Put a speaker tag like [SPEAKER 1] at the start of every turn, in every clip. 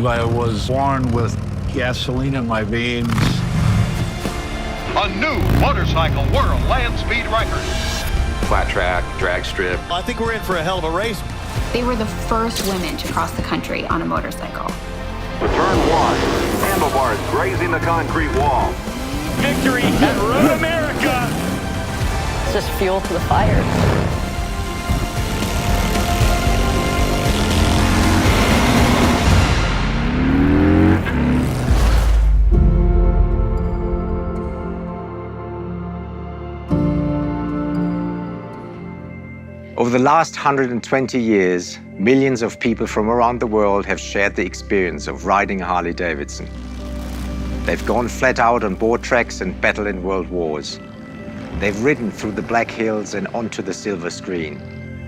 [SPEAKER 1] I was born with gasoline in my veins.
[SPEAKER 2] A new motorcycle world land speed record.
[SPEAKER 3] Flat track, drag strip.
[SPEAKER 4] I think we're in for a hell of a race.
[SPEAKER 5] They were the first women to cross the country on a motorcycle.
[SPEAKER 6] To turn one, handlebars grazing the concrete wall.
[SPEAKER 4] Victory at Road America.
[SPEAKER 7] It's just fuel to the fire.
[SPEAKER 8] Over the last 120 years, millions of people from around the world have shared the experience of riding a Harley-Davidson. They've gone flat out on board tracks and battled in world wars. They've ridden through the Black Hills and onto the silver screen.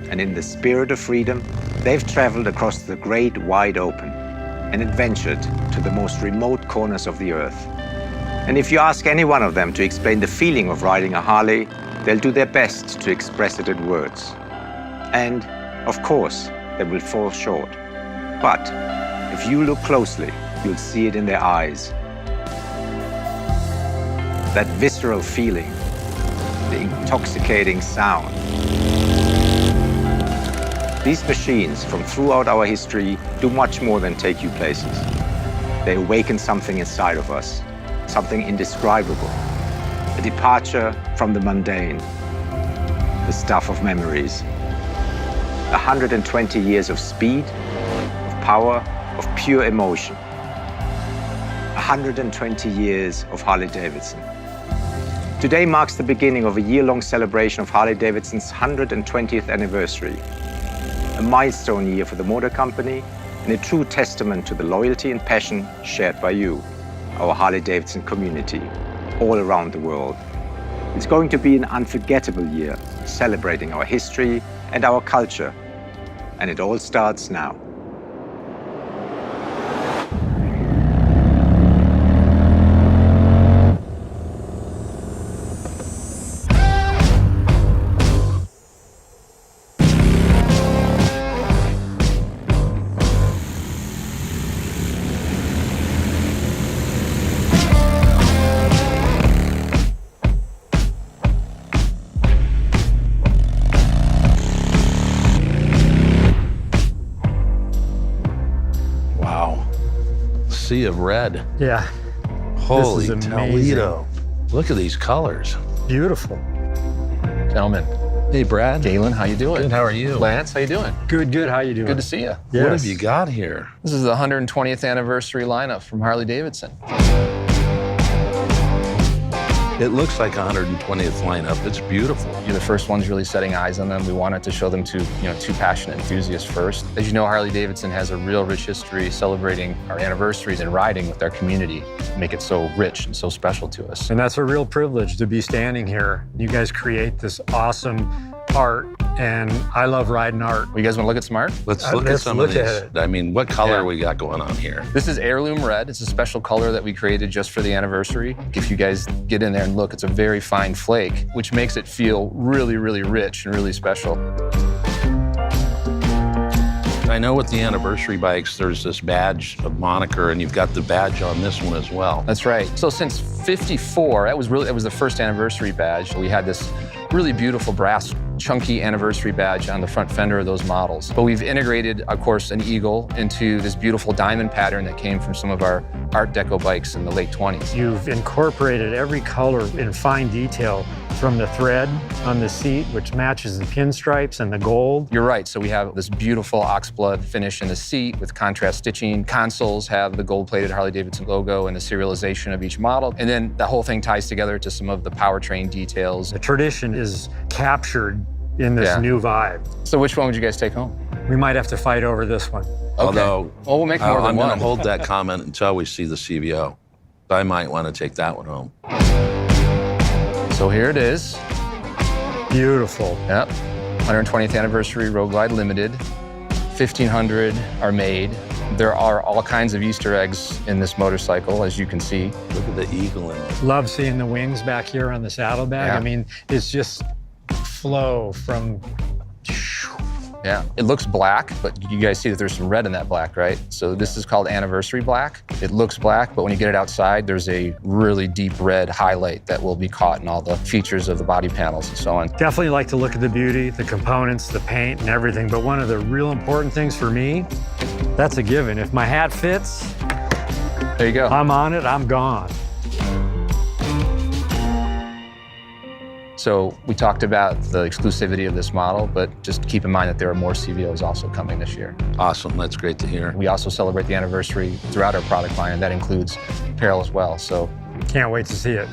[SPEAKER 8] And in the spirit of freedom, they've traveled across the great wide open and adventured to the most remote corners of the earth. And if you ask any one of them to explain the feeling of riding a Harley, they'll do their best to express it in words. And, of course, they will fall short. But if you look closely, you'll see it in their eyes. That visceral feeling, the intoxicating sound. These machines from throughout our history do much more than take you places. They awaken something inside of us, something indescribable, a departure from the mundane, the stuff of memories. 120 years of speed, of power, of pure emotion. 120 years of Harley-Davidson. Today marks the beginning of a year-long celebration of Harley-Davidson's 120th anniversary. A milestone year for the motor company and a true testament to the loyalty and passion shared by you, our Harley-Davidson community, all around the world. It's going to be an unforgettable year, celebrating our history and our culture. And it all starts now.
[SPEAKER 9] Sea of red.
[SPEAKER 10] Yeah.
[SPEAKER 9] Holy Toledo. Look at these colors.
[SPEAKER 10] Beautiful.
[SPEAKER 9] Gentlemen. Hey, Brad.
[SPEAKER 11] Galen, how you doing?
[SPEAKER 9] Good, how are you?
[SPEAKER 11] Lance, how you doing?
[SPEAKER 10] Good, how you doing?
[SPEAKER 11] Good to see you.
[SPEAKER 10] Yes.
[SPEAKER 9] What have you got here?
[SPEAKER 11] This is the 120th anniversary lineup from Harley-Davidson.
[SPEAKER 9] It looks like a 120th lineup. It's beautiful.
[SPEAKER 11] You're the first ones really setting eyes on them. We wanted to show them to, two passionate enthusiasts first. As you know, Harley-Davidson has a real rich history celebrating our anniversaries and riding with our community, make it so rich and so special to us.
[SPEAKER 10] And that's a real privilege to be standing here. You guys create this awesome art, and I love riding art.
[SPEAKER 11] Well, you guys want to look at some art?
[SPEAKER 9] Let's look at some of these. I mean, what color we got going on here?
[SPEAKER 11] This is heirloom red. It's a special color that we created just for the anniversary. If you guys get in there and look, it's a very fine flake, which makes it feel really, really rich and really special.
[SPEAKER 9] I know with the anniversary bikes, there's this badge of moniker, and you've got the badge on this one as well.
[SPEAKER 11] That's right. So since '54, that was the first anniversary badge. We had this really beautiful brass chunky anniversary badge on the front fender of those models. But we've integrated, of course, an eagle into this beautiful diamond pattern that came from some of our Art Deco bikes in the late 20s.
[SPEAKER 10] You've incorporated every color in fine detail, from the thread on the seat, which matches the pinstripes and the gold.
[SPEAKER 11] You're right. So we have this beautiful oxblood finish in the seat with contrast stitching. Consoles have the gold-plated Harley-Davidson logo and the serialization of each model. And then the whole thing ties together to some of the powertrain details.
[SPEAKER 10] The tradition is captured in this new vibe.
[SPEAKER 11] So which one would you guys take home?
[SPEAKER 10] We might have to fight over this one.
[SPEAKER 11] Okay.
[SPEAKER 9] Although,
[SPEAKER 11] well, we'll make more than
[SPEAKER 9] I'm
[SPEAKER 11] one.
[SPEAKER 9] going to hold that comment until we see the CVO. I might want to take that one home.
[SPEAKER 11] So here it is.
[SPEAKER 10] Beautiful.
[SPEAKER 11] Yep. 120th anniversary Road Glide Limited. 1,500 are made. There are all kinds of Easter eggs in this motorcycle, as you can see.
[SPEAKER 9] Look at the eagle in it.
[SPEAKER 10] Love seeing the wings back here on the saddlebag.
[SPEAKER 11] Yeah.
[SPEAKER 10] I mean, it's just flow from
[SPEAKER 11] Yeah, it looks black, but you guys see that there's some red in that black, right? So this is called anniversary black. It looks black, but when you get it outside, there's a really deep red highlight that will be caught in all the features of the body panels and so on.
[SPEAKER 10] Definitely like to look at the beauty, the components, the paint and everything, but one of the real important things for me, that's a given. If my hat fits,
[SPEAKER 11] there you go.
[SPEAKER 10] I'm on it, I'm gone.
[SPEAKER 11] So we talked about the exclusivity of this model, but just keep in mind that there are more CVOs also coming this year.
[SPEAKER 9] Awesome, that's great to hear.
[SPEAKER 11] We also celebrate the anniversary throughout our product line, and that includes apparel as well. So
[SPEAKER 10] can't wait to see it.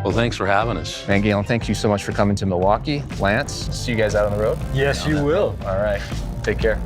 [SPEAKER 9] Well, thanks for having us.
[SPEAKER 11] And Galen, thank you so much for coming to Milwaukee. Lance, see you guys out on the road?
[SPEAKER 10] Yes, you will.
[SPEAKER 11] All right, take care.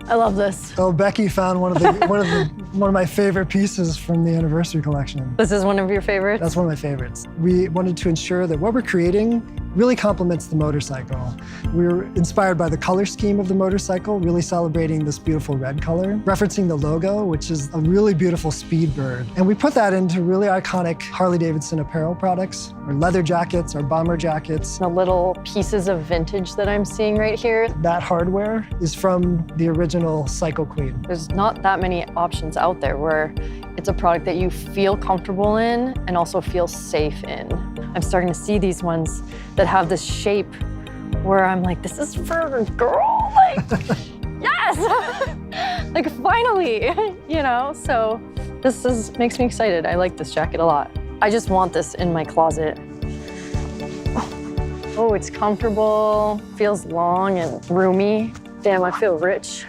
[SPEAKER 7] I love this.
[SPEAKER 12] Oh, Becky found one of my favorite pieces from the anniversary collection.
[SPEAKER 7] This is one of your favorites?
[SPEAKER 12] That's one of my favorites. We wanted to ensure that what we're creating really complements the motorcycle. We were inspired by the color scheme of the motorcycle, really celebrating this beautiful red color, referencing the logo, which is a really beautiful speed bird. And we put that into really iconic Harley-Davidson apparel products, our leather jackets, our bomber jackets.
[SPEAKER 7] The little pieces of vintage that I'm seeing right here.
[SPEAKER 12] That hardware is from the original Cycle Queen.
[SPEAKER 7] There's not that many options out there where it's a product that you feel comfortable in and also feel safe in. I'm starting to see these ones that have this shape where I'm like, this is for a girl, like, yes! Like, finally, you know? So this makes me excited. I like this jacket a lot. I just want this in my closet. Oh, it's comfortable, feels long and roomy. Damn, I feel rich.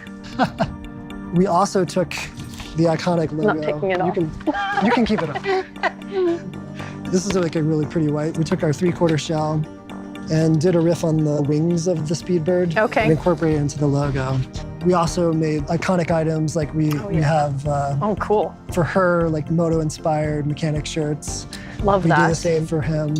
[SPEAKER 12] We also took the iconic logo.
[SPEAKER 7] I'm not taking it off.
[SPEAKER 12] You can keep it on. This is like a really pretty white. We took our 3/4 shell and did a riff on the wings of the Speedbird.
[SPEAKER 7] Okay.
[SPEAKER 12] And incorporated it into the logo. We also made iconic items like we have
[SPEAKER 7] oh, cool.
[SPEAKER 12] For her, like moto-inspired mechanic shirts.
[SPEAKER 7] Love
[SPEAKER 12] we
[SPEAKER 7] that.
[SPEAKER 12] We do the same for him.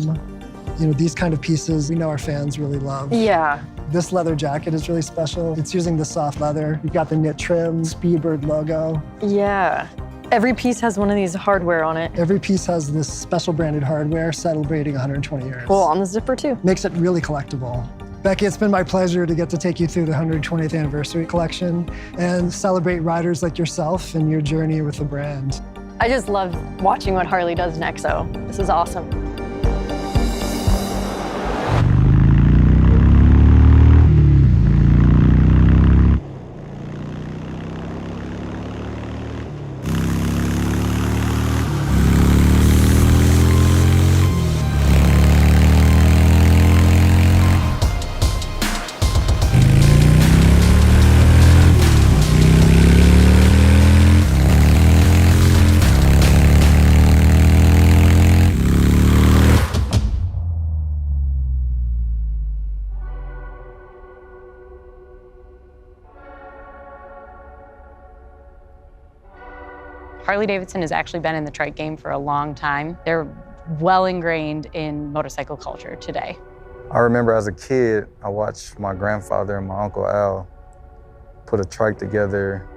[SPEAKER 12] You know, these kind of pieces we know our fans really love.
[SPEAKER 7] Yeah.
[SPEAKER 12] This leather jacket is really special. It's using the soft leather. You've got the knit trim, Speedbird logo.
[SPEAKER 7] Yeah. Every piece has one of these hardware on it.
[SPEAKER 12] Every piece has this special branded hardware celebrating 120 years.
[SPEAKER 7] Cool, on the zipper too.
[SPEAKER 12] Makes it really collectible. Becky, it's been my pleasure to get to take you through the 120th anniversary collection and celebrate riders like yourself and your journey with the brand.
[SPEAKER 7] I just love watching what Harley does next, so this is awesome.
[SPEAKER 13] Harley-Davidson has actually been in the trike game for a long time. They're well ingrained in motorcycle culture today.
[SPEAKER 14] I remember as a kid, I watched my grandfather and my Uncle Al put a trike together,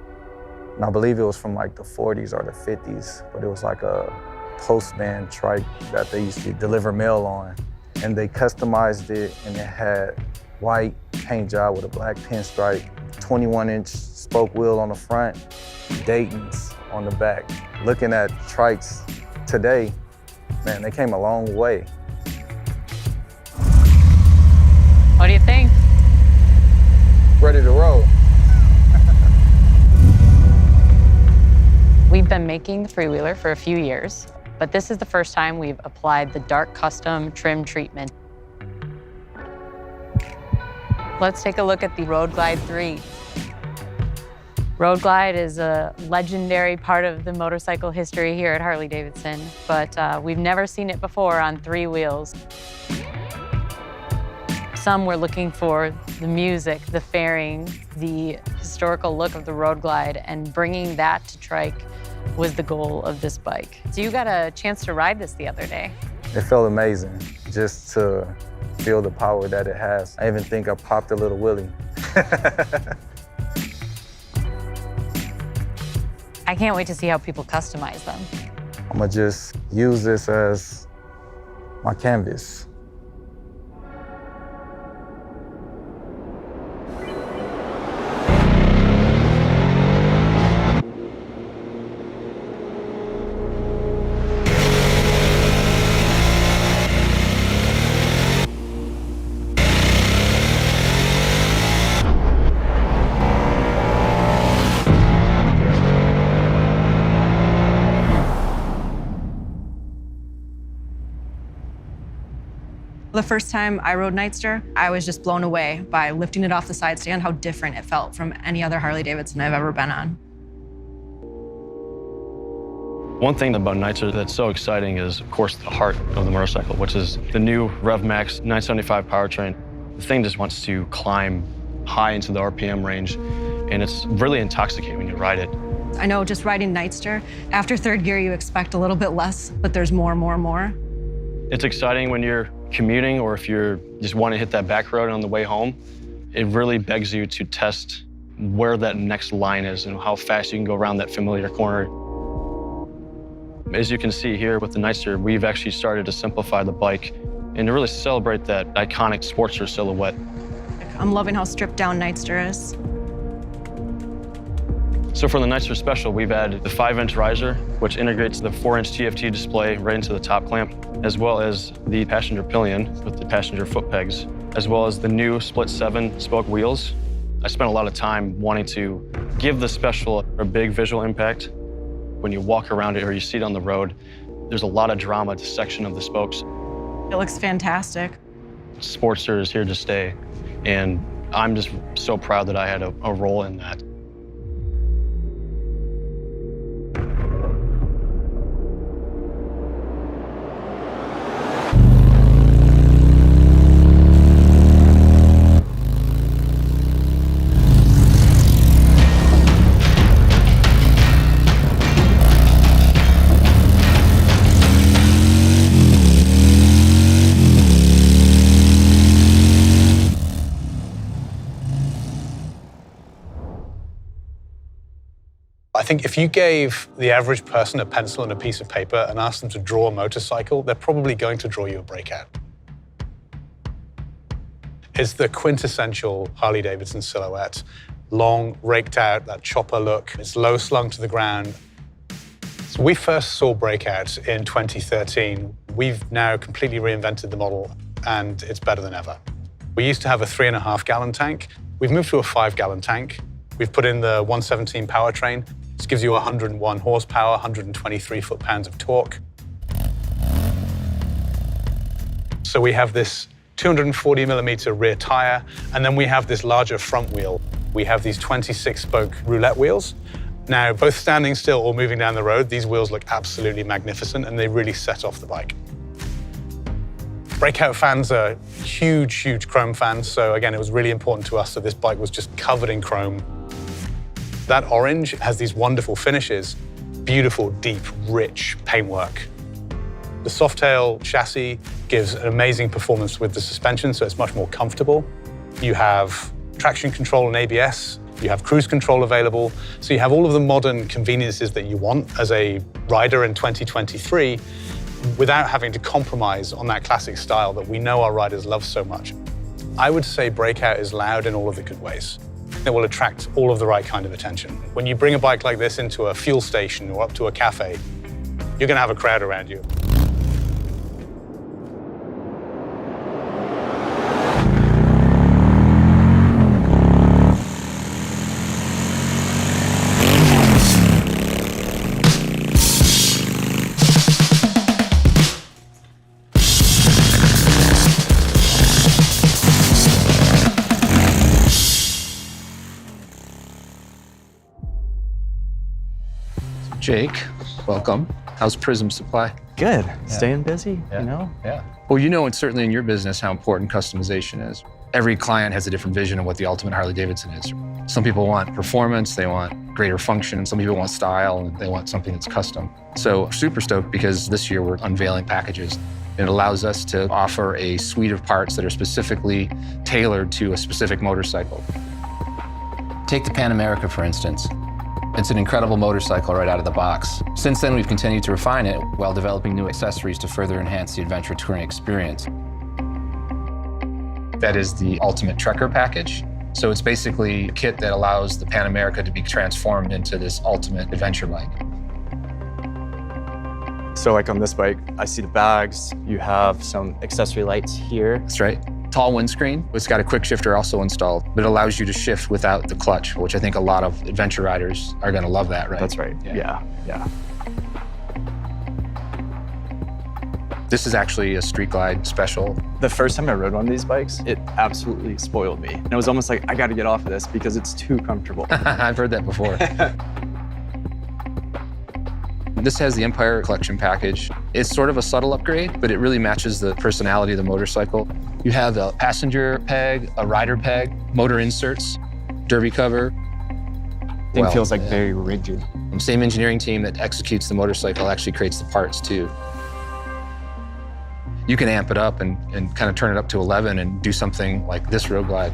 [SPEAKER 14] and I believe it was from like the 40s or the 50s, but it was like a postman trike that they used to deliver mail on. And they customized it, and it had white paint job with a black pinstripe, 21-inch spoke wheel on the front, Dayton's on the back. Looking at trikes today, man, they came a long way.
[SPEAKER 13] What do you think?
[SPEAKER 14] Ready to roll.
[SPEAKER 13] We've been making the freewheeler for a few years, but this is the first time we've applied the dark custom trim treatment. Let's take a look at the Road Glide 3. Road Glide is a legendary part of the motorcycle history here at Harley-Davidson, but we've never seen it before on 3 wheels. Some were looking for the music, the fairing, the historical look of the Road Glide, and bringing that to trike was the goal of this bike. So you got a chance to ride this the other day.
[SPEAKER 14] It felt amazing just to feel the power that it has. I even think I popped a little wheelie.
[SPEAKER 13] I can't wait to see how people customize them.
[SPEAKER 14] I'm gonna just use this as my canvas.
[SPEAKER 15] The first time I rode Nightster, I was just blown away by lifting it off the side stand, how different it felt from any other Harley-Davidson I've ever been on.
[SPEAKER 16] One thing about Nightster that's so exciting is, of course, the heart of the motorcycle, which is the new RevMax 975 powertrain. The thing just wants to climb high into the RPM range, and it's really intoxicating when you ride it.
[SPEAKER 15] I know just riding Nightster, after third gear, you expect a little bit less, but there's more.
[SPEAKER 16] It's exciting when you're commuting or if you're just want to hit that back road on the way home. It really begs you to test where that next line is and how fast you can go around that familiar corner. As you can see here with the Nightster, we've actually started to simplify the bike and to really celebrate that iconic Sportster silhouette.
[SPEAKER 15] I'm loving how stripped down Nightster is.
[SPEAKER 16] So for the Nightster Special, we've added the 5-inch riser, which integrates the 4-inch TFT display right into the top clamp, as well as the passenger pillion with the passenger foot pegs, as well as the new split 7-spoke wheels. I spent a lot of time wanting to give the Special a big visual impact. When you walk around it or you see it on the road, there's a lot of drama to section of the spokes.
[SPEAKER 15] It looks fantastic.
[SPEAKER 16] Sportster is here to stay, and I'm just so proud that I had a role in that.
[SPEAKER 17] I think if you gave the average person a pencil and a piece of paper and asked them to draw a motorcycle, they're probably going to draw you a Breakout. It's the quintessential Harley-Davidson silhouette. Long, raked out, that chopper look. It's low slung to the ground. So we first saw Breakout in 2013. We've now completely reinvented the model, and it's better than ever. We used to have a 3.5-gallon tank. We've moved to a 5-gallon tank. We've put in the 117 powertrain. This gives you 101 horsepower, 123 foot-pounds of torque. So we have this 240 millimeter rear tire, and then we have this larger front wheel. We have these 26-spoke roulette wheels. Now, both standing still or moving down the road, these wheels look absolutely magnificent, and they really set off the bike. Breakout fans are huge chrome fans, so again, it was really important to us that this bike was just covered in chrome. That orange has these wonderful finishes, beautiful, deep, rich paintwork. The Softail chassis gives an amazing performance with the suspension, so it's much more comfortable. You have traction control and ABS. You have cruise control available. So you have all of the modern conveniences that you want as a rider in 2023 without having to compromise on that classic style that we know our riders love so much. I would say Breakout is loud in all of the good ways. It will attract all of the right kind of attention. When you bring a bike like this into a fuel station or up to a cafe, you're going to have a crowd around you.
[SPEAKER 11] Jake, welcome. How's Prism Supply?
[SPEAKER 18] Good. Staying busy, you know?
[SPEAKER 11] Yeah. Well, you know, it's certainly in your business how important customization is. Every client has a different vision of what the ultimate Harley-Davidson is. Some people want performance, they want greater function. Some people want style, and they want something that's custom. So super stoked because this year we're unveiling packages. It allows us to offer a suite of parts that are specifically tailored to a specific motorcycle.
[SPEAKER 19] Take the Pan America, for instance.
[SPEAKER 11] It's an incredible motorcycle right out of the box. Since then, we've continued to refine it while developing new accessories to further enhance the adventure touring experience. That is the Ultimate Trekker package. So it's basically a kit that allows the Pan America to be transformed into this ultimate adventure bike.
[SPEAKER 18] So like on this bike, I see the bags. You have some accessory lights here.
[SPEAKER 11] That's right. Tall windscreen. It's got a quick shifter also installed, but it allows you to shift without the clutch, which I think a lot of adventure riders are going to love that, right?
[SPEAKER 18] That's right. Yeah.
[SPEAKER 11] This is actually a Street Glide Special.
[SPEAKER 18] The first time I rode one of these bikes, it absolutely spoiled me. And it was almost like, I got to get off of this because it's too comfortable.
[SPEAKER 11] I've heard that before. This has the Empire Collection package. It's sort of a subtle upgrade, but it really matches the personality of the motorcycle. You have a passenger peg, a rider peg, motor inserts, derby cover.
[SPEAKER 18] Thing feels like very rigid.
[SPEAKER 11] The same engineering team that executes the motorcycle actually creates the parts too. You can amp it up and kind of turn it up to 11 and do something like this Road Glide.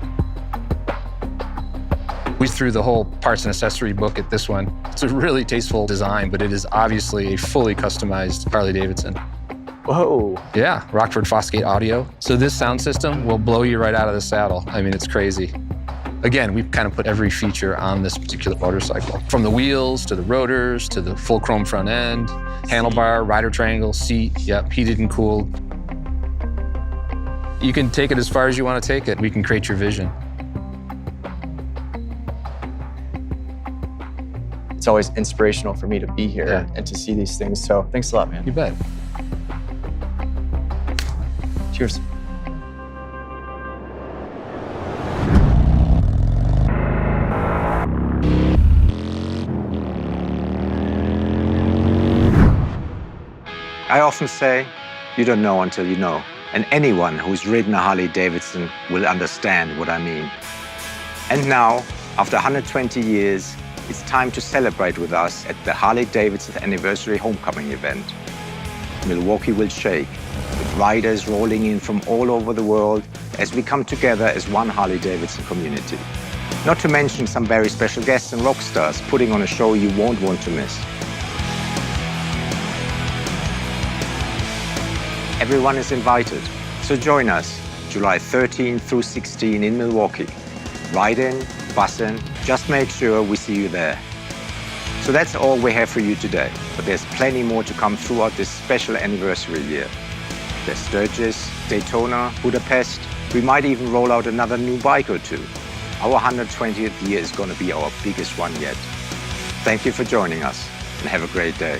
[SPEAKER 11] We threw the whole parts and accessory book at this one. It's a really tasteful design, but it is obviously a fully customized Harley-Davidson.
[SPEAKER 18] Whoa.
[SPEAKER 11] Yeah, Rockford Fosgate audio. So this sound system will blow you right out of the saddle. I mean, it's crazy. Again, we've kind of put every feature on this particular motorcycle. From the wheels, to the rotors, to the full chrome front end, handlebar, rider triangle, seat, yep, heated and cooled. You can take it as far as you want to take it. We can create your vision.
[SPEAKER 18] It's always inspirational for me to be here and to see these things. So thanks a lot, man.
[SPEAKER 11] You bet.
[SPEAKER 18] Cheers.
[SPEAKER 8] I often say, you don't know until you know. And anyone who's ridden a Harley-Davidson will understand what I mean. And now, after 120 years, it's time to celebrate with us at the Harley-Davidson Anniversary Homecoming event. Milwaukee will shake, with riders rolling in from all over the world as we come together as one Harley-Davidson community. Not to mention some very special guests and rock stars putting on a show you won't want to miss. Everyone is invited, so join us July 13 through 16 in Milwaukee. Ride in, bus in, just make sure we see you there. So that's all we have for you today, but there's plenty more to come throughout this special anniversary year. There's Sturgis, Daytona, Budapest. We might even roll out another new bike or two. Our 120th year is going to be our biggest one yet. Thank you for joining us, and have a great day.